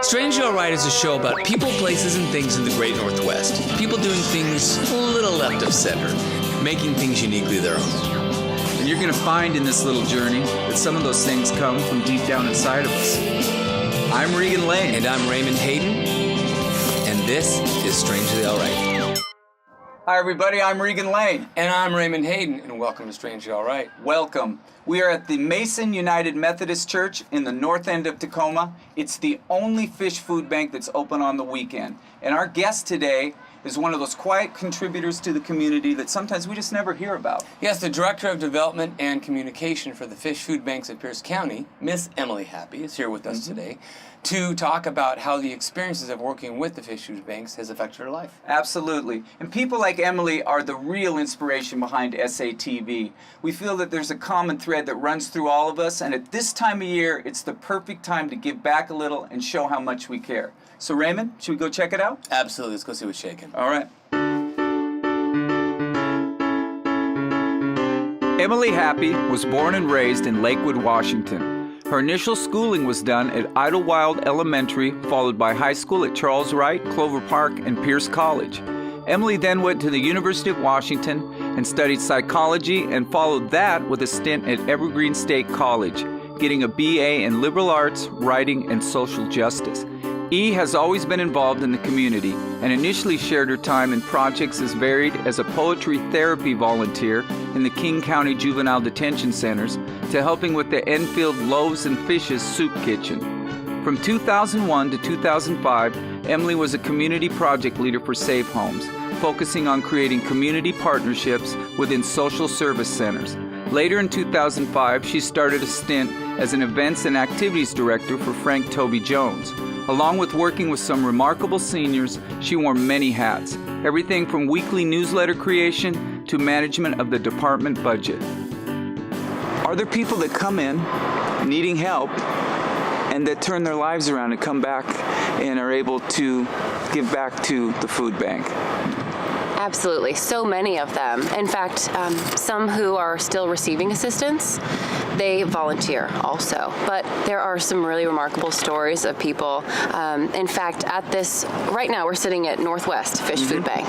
Strangely Alright is a show about people, places, and things in the Great Northwest. People doing things a little left of center, making things uniquely their own. And you're going to find in this little journey that some of those things come from deep down inside of us. I'm Regan Lane. And I'm Raymond Hayden. And this is Strangely Alright. Hi, everybody. I'm Regan Lane. And I'm Raymond Hayden, and welcome to Strangely Alright. Welcome. We are at the Mason United Methodist Church in the north end of Tacoma. It's the only fish food bank that's open on the weekend. And our guest today is one of those quiet contributors to the community that sometimes we just never hear about. Yes, the Director of Development and Communication for the Fish Food Banks of Pierce County, Miss Emily Happy, is here with us today to talk about how the experiences of working with the Fish Food Banks has affected her life. Absolutely. And people like Emily are the real inspiration behind SATV. We feel that there's a common thread that runs through all of us, and at this time of year, it's the perfect time to give back a little and show how much we care. So Raymond, should we go check it out? Absolutely. Let's go see what's shaking. All right. Emily Happy was born and raised in Lakewood, Washington. Her initial schooling was done at Idlewild Elementary, followed by high school at Charles Wright, Clover Park, and Pierce College. Emily then went to the University of Washington and studied psychology and followed that with a stint at Evergreen State College, getting a BA in liberal arts, writing, and social justice. E has always been involved in the community and initially shared her time in projects as varied as a poetry therapy volunteer in the King County Juvenile Detention Centers to helping with the Enfield Loaves and Fishes Soup Kitchen. From 2001 to 2005, Emily was a community project leader for Safe Homes, focusing on creating community partnerships within social service centers. Later in 2005, she started a stint as an events and activities director for Frank Toby Jones. Along with working with some remarkable seniors, she wore many hats, everything from weekly newsletter creation to management of the department budget. Are there people that come in needing help and that turn their lives around and come back and are able to give back to the food bank? Absolutely. So many of them. In fact, some who are still receiving assistance, they volunteer also. But there are some really remarkable stories of people. In fact, right now we're sitting at Northwest Fish Food Bank.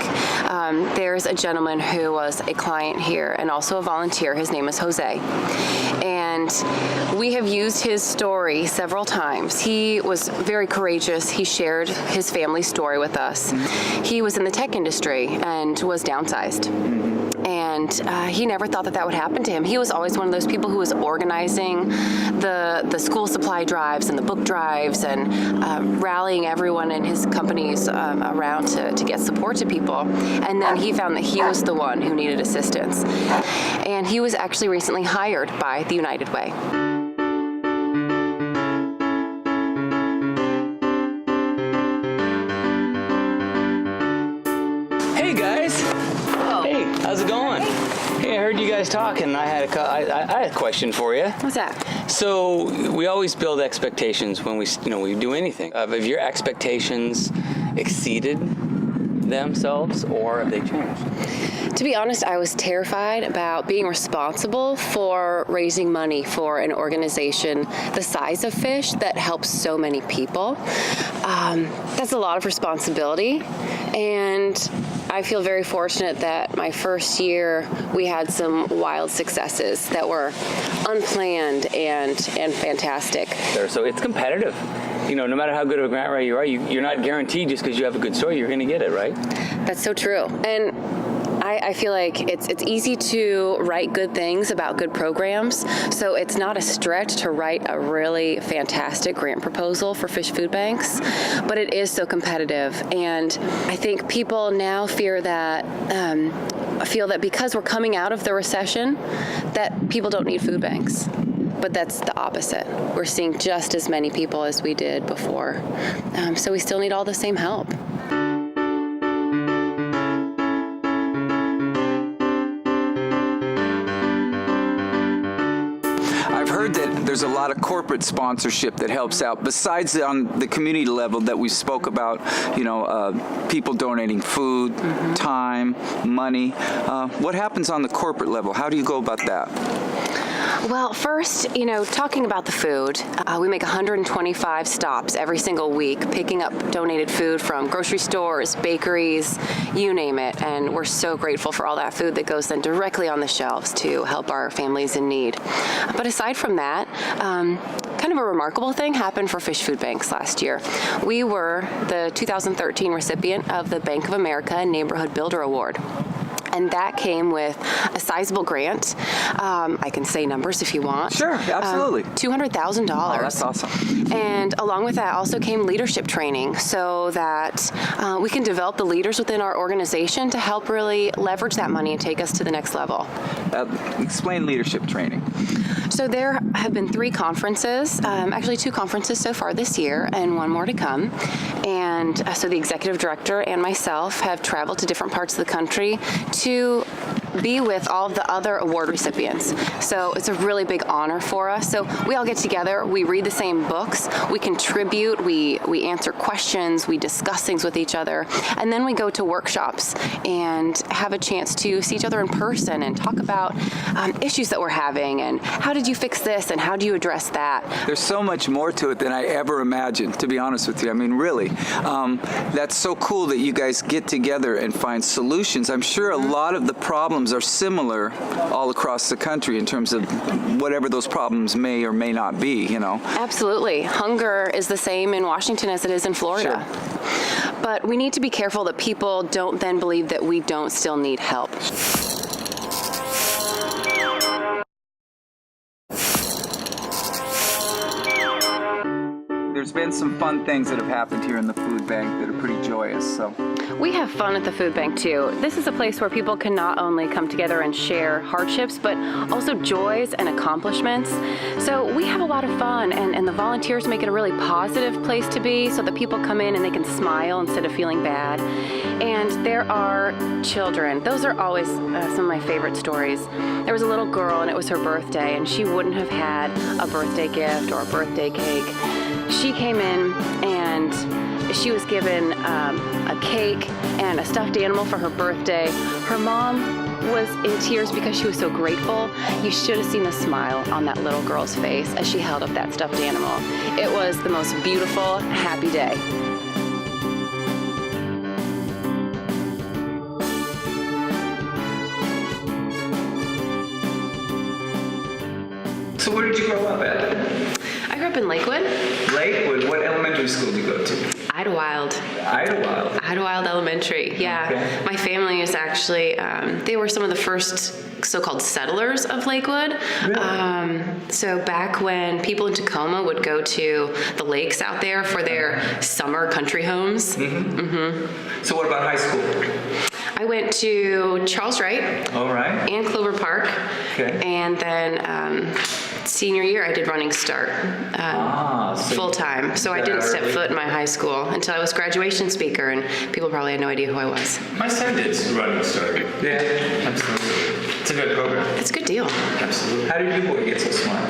There's a gentleman who was a client here and also a volunteer. His name is Jose. And we have used his story several times. He was very courageous. He shared his family story with us. He was in the tech industry and was downsized. And he never thought that would happen to him. He was always one of those people who was organizing the school supply drives and the book drives and rallying everyone in his companies around to get support to people. And then he found that he was the one who needed assistance. And he was actually recently hired by the United Way. Hey guys! Oh. Hey, how's it going? Hey, I heard you guys talking. I had a question for you. What's that? So we always build expectations when we do anything. Have your expectations exceeded themselves, or have they changed? To be honest, I was terrified about being responsible for raising money for an organization the size of Fish that helps so many people. That's a lot of responsibility, and I feel very fortunate that my first year we had some wild successes that were unplanned and fantastic. So it's competitive. No matter how good of a grant writer you are, you're not guaranteed just because you have a good story, you're going to get it, right? That's so true. And I feel like it's easy to write good things about good programs, so it's not a stretch to write a really fantastic grant proposal for fish food banks, but it is so competitive. And I think people now feel that because we're coming out of the recession, that people don't need food banks. But that's the opposite. We're seeing just as many people as we did before. So we still need all the same help. I've heard that there's a lot of corporate sponsorship that helps out, besides on the community level that we spoke about, people donating food, time, money. What happens on the corporate level? How do you go about that? Well, first, talking about the food, we make 125 stops every single week, picking up donated food from grocery stores, bakeries, you name it. And we're so grateful for all that food that goes then directly on the shelves to help our families in need. But aside from that, kind of a remarkable thing happened for Fish Food Banks last year. We were the 2013 recipient of the Bank of America Neighborhood Builder Award. And that came with a sizable grant. I can say numbers if you want. Sure, absolutely. $200,000. Oh, that's awesome. And along with that also came leadership training so that we can develop the leaders within our organization to help really leverage that money and take us to the next level. Explain leadership training. So there have been 3 conferences, actually 2 conferences so far this year and 1 more to come. And so the executive director and myself have traveled to different parts of the country to be with all of the other award recipients. So it's a really big honor for us. So we all get together, we read the same books, we contribute, we answer questions, we discuss things with each other, and then we go to workshops and have a chance to see each other in person and talk about issues that we're having and how did you fix this and how do you address that. There's so much more to it than I ever imagined, to be honest with you. I mean, really. That's so cool that you guys get together and find solutions. I'm sure a lot of the problems are similar all across the country in terms of whatever those problems may or may not be, Absolutely. Hunger is the same in Washington as it is in Florida. Sure. But we need to be careful that people don't then believe that we don't still need help. There's been some fun things that have happened here in the food bank that are pretty joyous. So We have fun at the food bank too. This is a place where people can not only come together and share hardships, but also joys and accomplishments. So we have a lot of fun, and the volunteers make it a really positive place to be so that people come in and they can smile instead of feeling bad. And there are children. Those are always some of my favorite stories. There was a little girl and it was her birthday, and she wouldn't have had a birthday gift or a birthday cake. She came in and she was given a cake and a stuffed animal for her birthday. Her mom was in tears because she was so grateful. You should have seen the smile on that little girl's face as she held up that stuffed animal. It was the most beautiful, happy day. So where did you grow up at? I grew up in Lakewood. Lakewood. What elementary school did you go to? Idlewild. Idlewild. Idlewild Elementary, yeah. Okay. My family is actually, they were some of the first so-called settlers of Lakewood. Really? So back when people in Tacoma would go to the lakes out there for their summer country homes. Mm-hmm. Mm-hmm. So what about high school? I went to Charles Wright. All right. And Clover Park. Okay. And then senior year, I did Running Start So full time. So I didn't step foot in my high school until I was graduation speaker, and people probably had no idea who I was. My son did Running Start. Yeah. Absolutely. It's a good program. It's a good deal. Absolutely. How did your boy get so smart?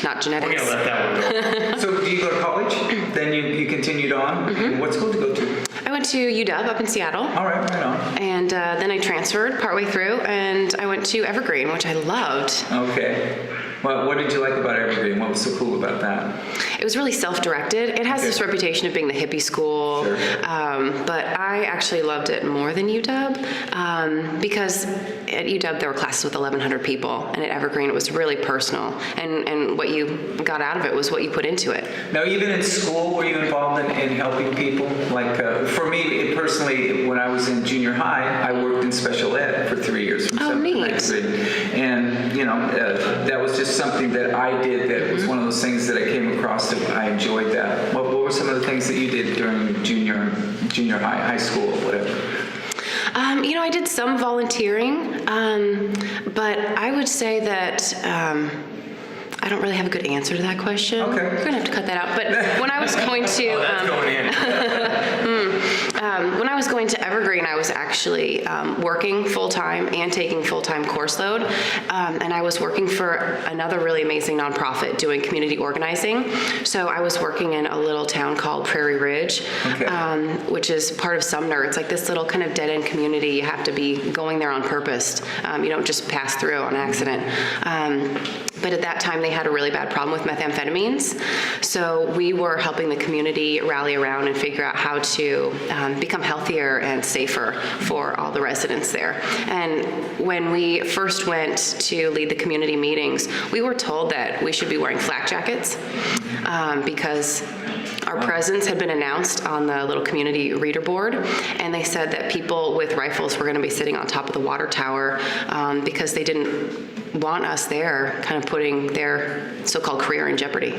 Not We're genetics. going to let that one go. So do you go to college? Then you continued on? Mm-hmm. What school did you go to? I went to UW up in Seattle. All right, right on. And then I transferred partway through, and I went to Evergreen, which I loved. Okay. Well, what did you like about Evergreen? What was so cool about that? It was really self-directed. It has this reputation of being the hippie school, Sure. But I actually loved it more than UW because at UW there were classes with 1,100 people, and at Evergreen it was really personal, and what you got out of it was what you put into it. Now, even in school, were you involved in helping people? Like, for me personally, when I was in junior high, I worked in special ed for 3 years, from 7th to 9th grade. And, that was just something that I did that was one of those things that I came across that I enjoyed that. What were some of the things that you did during junior high school, whatever? I did some volunteering, but I would say that I don't really have a good answer to that question. Okay. We're going to have to cut that out. But when I was going to... That's going in. When I was going to Evergreen, I was actually working full-time and taking full-time course load. And I was working for another really amazing nonprofit doing community organizing. So I was working in a little town called Prairie Ridge, which is part of Sumner. It's like this little kind of dead-end community. You have to be going there on purpose. You don't just pass through on accident. But at that time, they had a really bad problem with methamphetamines. So we were helping the community rally around and figure out how to become healthier and safer for all the residents there. And when we first went to lead the community meetings, we were told that we should be wearing flak jackets because our presence had been announced on the little community reader board, and they said that people with rifles were going to be sitting on top of the water tower because they didn't want us there kind of putting their so-called career in jeopardy.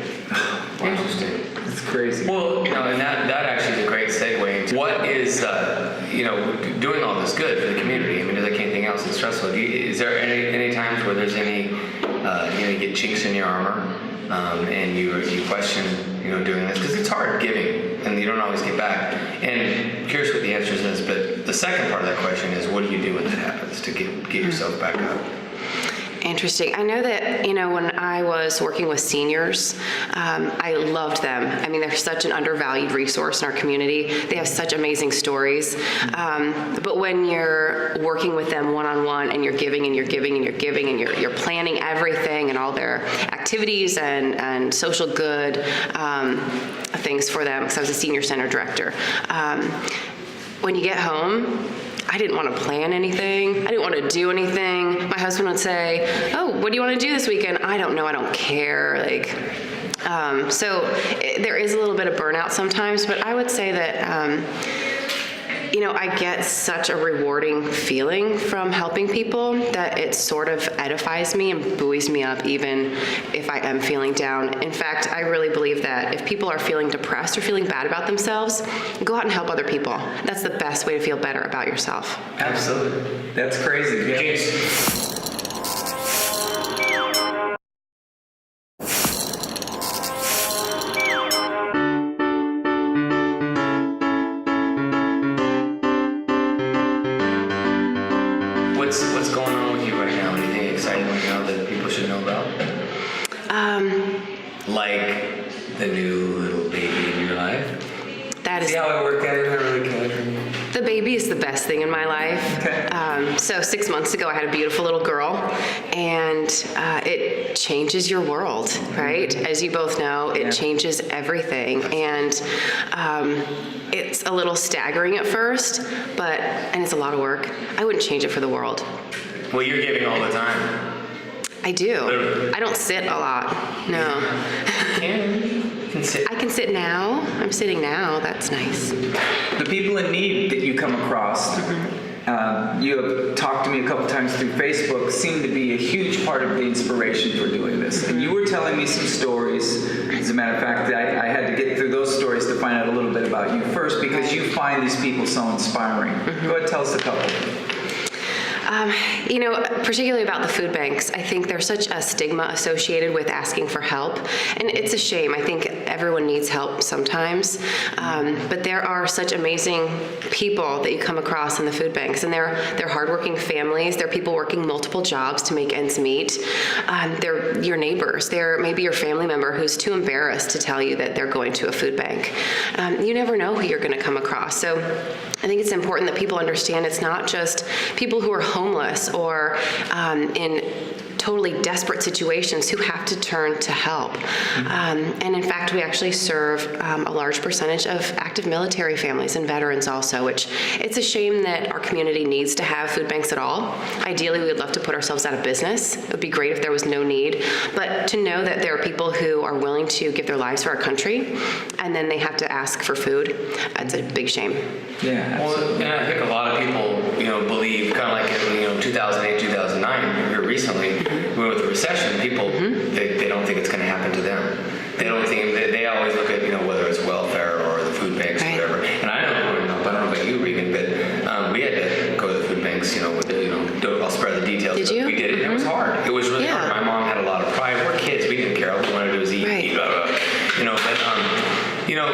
Interesting. It's crazy. Well, and that actually is a great segue into what is, doing all this good for the community. I mean, like anything else, it's stressful. Is there any times where there's any, you get chinks in your armor and you question, doing this? Because it's hard giving and you don't always get back. And I'm curious what the answer is, but the second part of that question is, what do you do when that happens to get yourself back up? Interesting. I know that, when I was working with seniors, I loved them. I mean, they're such an undervalued resource in our community. They have such amazing stories. But when you're working with them one-on-one and you're giving and you're giving and you're giving and you're planning everything and all their activities and social good things for them, because I was a senior center director. When you get home, I didn't want to plan anything. I didn't want to do anything. My husband would say, "Oh, what do you want to do this weekend?" I don't know. I don't care. There is a little bit of burnout sometimes, but I would say that, I get such a rewarding feeling from helping people that it sort of edifies me and buoys me up even if I am feeling down. In fact, I really believe that if people are feeling depressed or feeling bad about themselves, go out and help other people. That's the best way to feel better about yourself. Absolutely. That's crazy. Yeah. What's going on with you right now? Anything exciting right now that people should know about? Like the new little baby in your life? That is See how I work at it? I really care. The baby is the best thing in my life. Okay. So 6 months ago, I had a beautiful little girl, and it changes your world, right? As you both know, it changes everything, and it's a little staggering at first, and it's a lot of work. I wouldn't change it for the world. Well, you're giving all the time. I do. Literally. I don't sit a lot. No. You can sit. I can sit now. I'm sitting now. That's nice. The people in need that you come across, you have talked to me a couple times through Facebook, seem to be a huge part of the inspiration for doing this. And you were telling me some stories. As a matter of fact, I had to get through those stories to find out a little bit about you first, because you find these people so inspiring. Go ahead, tell us a couple. Particularly about the food banks, I think there's such a stigma associated with asking for help. And it's a shame. I think everyone needs help sometimes. But there are such amazing people that you come across in the food banks. And they're hardworking families. They're people working multiple jobs to make ends meet. They're your neighbors. They're maybe your family member who's too embarrassed to tell you that they're going to a food bank. You never know who you're going to come across. So I think it's important that people understand it's not just people who are homeless or in totally desperate situations who have to turn to help. And in fact, we actually serve a large percentage of active military families and veterans also, which it's a shame that our community needs to have food banks at all. Ideally, we would love to put ourselves out of business. It would be great if there was no need. But to know that there are people who are willing to give their lives for our country, and then they have to ask for food, it's a big shame. Yeah. Well, and I think a lot of people, believe, kind of like in 2008, 2009, here recently, with the recession, people they don't think it's going to happen to them. They don't think they always look at whether it's welfare or the food banks or whatever. And I don't know about you, Regan, but we had to go to the food banks. I'll spare the details. Did you? We did it. It was hard. It was really hard. My mom had a lot of pride. We're kids. We didn't care. All we wanted to do was eat. Blah, blah.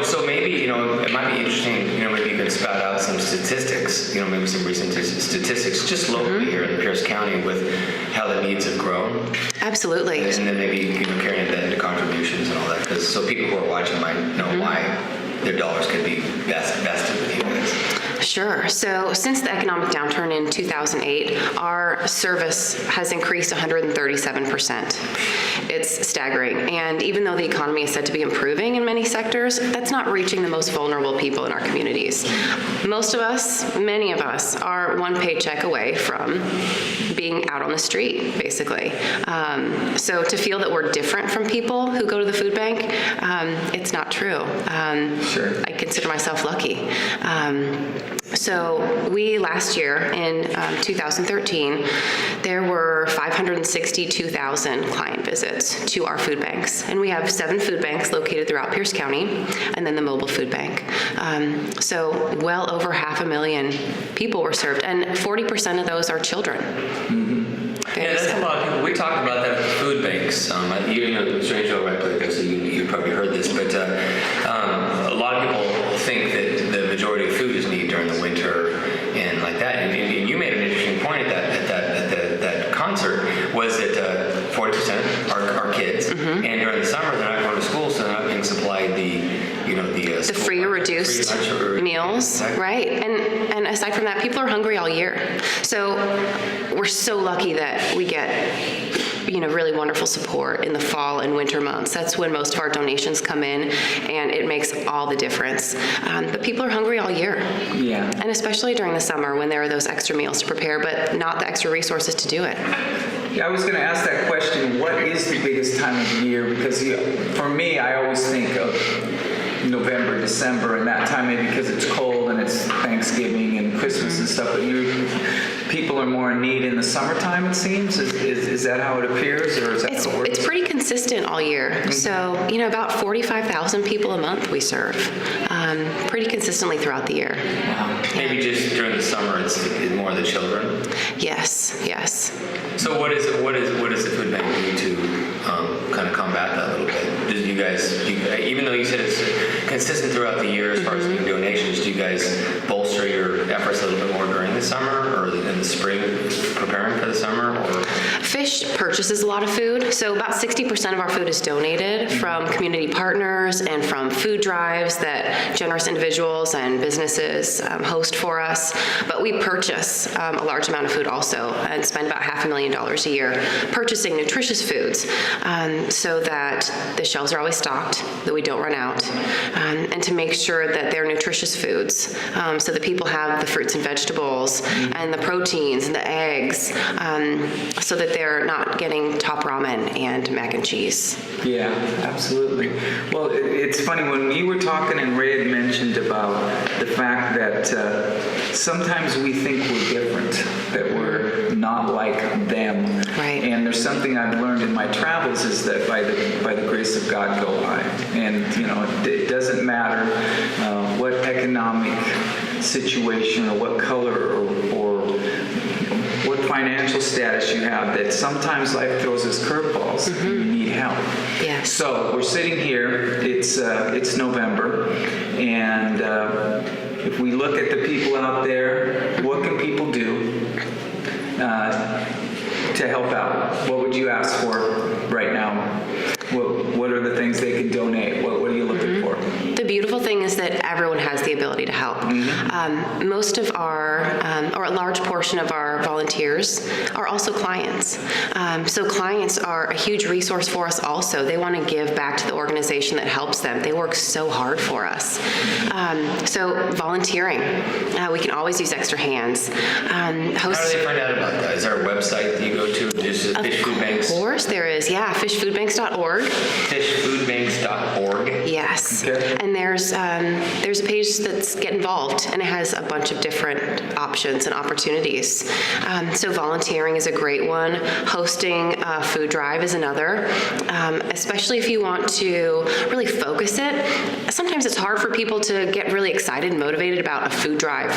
So maybe it might be interesting. Maybe you can spout out some statistics, maybe some recent statistics, just locally here in Pierce County with how the needs have grown. Absolutely. And then maybe carrying that into contributions and all that, because so people who are watching might know why their dollars could be vested with you guys. Sure. So since the economic downturn in 2008, our service has increased 137%. It's staggering. And even though the economy is said to be improving in many sectors, that's not reaching the most vulnerable people in our communities. Most of us, many of us, are one paycheck away from being out on the street, basically. So to feel that we're different from people who go to the food bank, it's not true. Sure. I consider myself lucky. So we, last year in 2013, there were 562,000 client visits to our food banks. And we have 7 food banks located throughout Pierce County, and then the mobile food bank. So well over 500,000 people were served, and 40% of those are children. Yeah, that's a lot of people. We talked about that with food banks. Strange over right there, so you probably heard this, but a lot of people think that the majority of food is needed during the winter and like that. And you made an interesting point at that concert, was that 40% are kids, and during the summer they're not going to school, so they're not being supplied the free or reduced meals, exactly. Right? And aside from that, people are hungry all year. So we're so lucky that we get really wonderful support in the fall and winter months. That's when most of our donations come in, and it makes all the difference. But people are hungry all year. Yeah. And especially during the summer when there are those extra meals to prepare, but not the extra resources to do it. Yeah, I was going to ask that question. What is the biggest time of the year? Because for me, I always think of November, December, and that time, maybe because it's cold and it's Thanksgiving and Christmas and stuff, but people are more in need in the summertime, it seems? Is that how it appears, or is that how it works? It's pretty consistent all year. Mm-hmm. So, about 45,000 people a month we serve, pretty consistently throughout the year. Wow. Maybe just during the summer it's more the children? Yes. So what does the food bank do to kind of combat that a little bit? Do you guys, even though you said it's consistent throughout the year as far as doing donations, do you guys bolster your efforts a little bit more during the summer or in the spring, preparing for the summer? Or Fish purchases a lot of food, so about 60% of our food is donated from community partners and from food drives that generous individuals and businesses host for us. But we purchase a large amount of food also and spend about $500,000 a year purchasing nutritious foods so that the shelves are always stocked, that we don't run out, and to make sure that they're nutritious foods so that people have the fruits and vegetables and the proteins and the eggs so that they're not getting top ramen and mac and cheese. Yeah, absolutely. Well, it's funny, when you were talking and Ray had mentioned about the fact that sometimes we think we're different, that we're not like them. Right. And there's something I've learned in my travels is that by the grace of God go I. And, it doesn't matter what economic situation or what color or what financial status you have, that sometimes life throws us curveballs and you need help. Yes. So we're sitting here, it's November, and if we look at the people out there, what can people do to help out? What would you ask for right now? What are the things they can donate? What are you looking for? The beautiful thing is that everyone has the ability to help. Mm-hmm. Most of our, or a large portion of our volunteers are also clients. So clients are a huge resource for us also. They want to give back to the organization that helps them. They work so hard for us. So volunteering, we can always use extra hands. How do they find out about that? Is there a website that you go to? Just Fish Food Banks? Of course there is, yeah, fishfoodbanks.org. Fishfoodbanks.org. Yes. Okay. And there's a page that's Get Involved, and it has a bunch of different options and opportunities. So volunteering is a great one. Hosting a food drive is another, especially if you want to really focus it. Sometimes it's hard for people to get really excited and motivated about a food drive.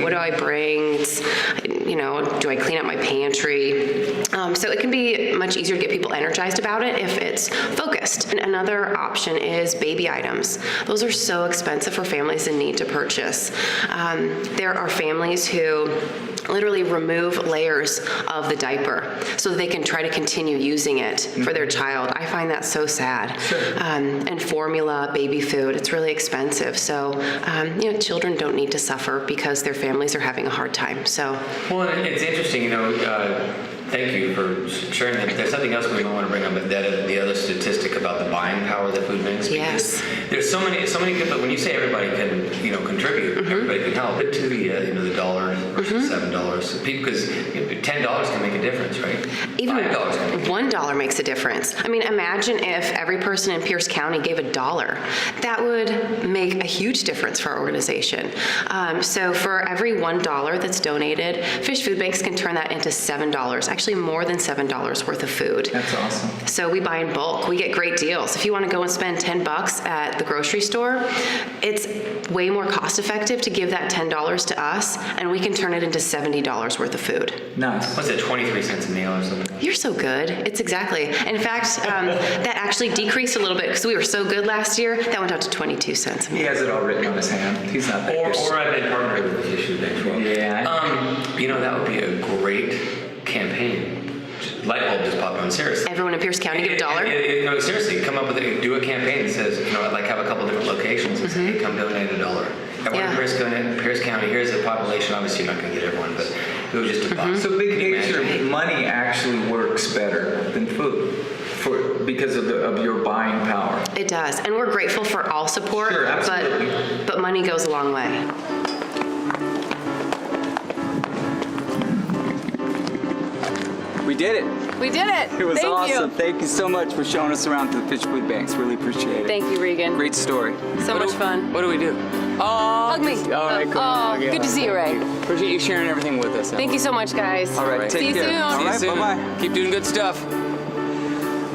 What do I bring? Do I clean up my pantry? So it can be much easier to get people energized about it if it's focused. And another option is baby items. Those are so expensive for families in need to purchase. There are families who literally remove layers of the diaper so that they can try to continue using it for their child. I find that so sad. Sure. And formula, baby food, it's really expensive. So, children don't need to suffer because their families are having a hard time. So, Well, it's interesting, thank you for sharing that. There's something else we might want to bring up, the other statistic about the buying power of the food banks. Yes. There's so many people, when you say everybody can, contribute, everybody can help, but to the $1 versus $7, because $10 can make a difference, right? even $5 can make a difference. $1 makes a difference. I mean, imagine if every person in Pierce County gave $1. That would make a huge difference for our organization. So for every $1 that's donated, Fish Food Banks can turn that into $7, actually more than $7 worth of food. That's awesome. So we buy in bulk. We get great deals. If you want to go and spend $10 at the grocery store, it's way more cost effective to give that $10 to us, and we can turn it into $70 worth of food. Nice. What's it, 23 cents a meal or something? You're so good. It's exactly. In fact, that actually decreased a little bit because we were so good last year. That went out to 22 cents a He meal. has it all written on his hand. He's not that good. Or I've been partnered with the Fish Food Banks. Well. Yeah. That would be a great campaign. Light bulb just popped on, seriously. Everyone in Pierce County give $1. No, seriously, come up with do a campaign that says, I'd like to have a couple different locations and say, hey, come donate $1. Everyone Yeah. in Pierce County, here's the population. Obviously, you're not going to get everyone, but it was just a box. So big Can you picture, imagine? money actually works better than food because of your buying power. It does. And we're grateful for all support, Sure, absolutely. but money goes a long way. We did it. We did it. It was Thank awesome. you. Thank you so much for showing us around to the Fish Food Banks. Really appreciate it. Thank you, Regan. Great story. So much fun. What do we do? Oh, Hug me. All right, cool. Oh, good to see you, Ray. Appreciate you sharing everything with us. Thank you so much, guys. All right, take See you care. soon. All See you right, soon. bye-bye. Keep doing good stuff.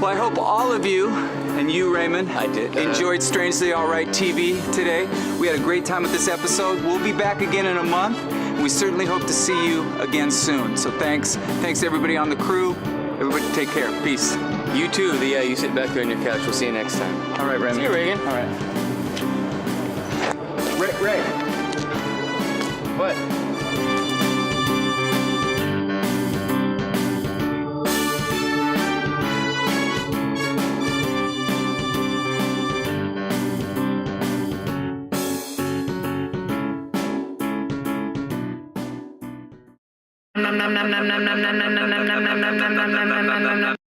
Well, I hope all of you, and you, Raymond, I did. enjoyed Strangely Alright TV today. We had a great time with this episode. We'll be back again in a month, and we certainly hope to see you again soon. So thanks to everybody on the crew. Everybody take care. Peace. You too. You sit back there on your couch. We'll see you next time. All right, Raymond. See you, Reagan. All right. Ray. What? Nom nom nom nom nom nom nom nom nom nom nom nom nom nom nom nom nom nom.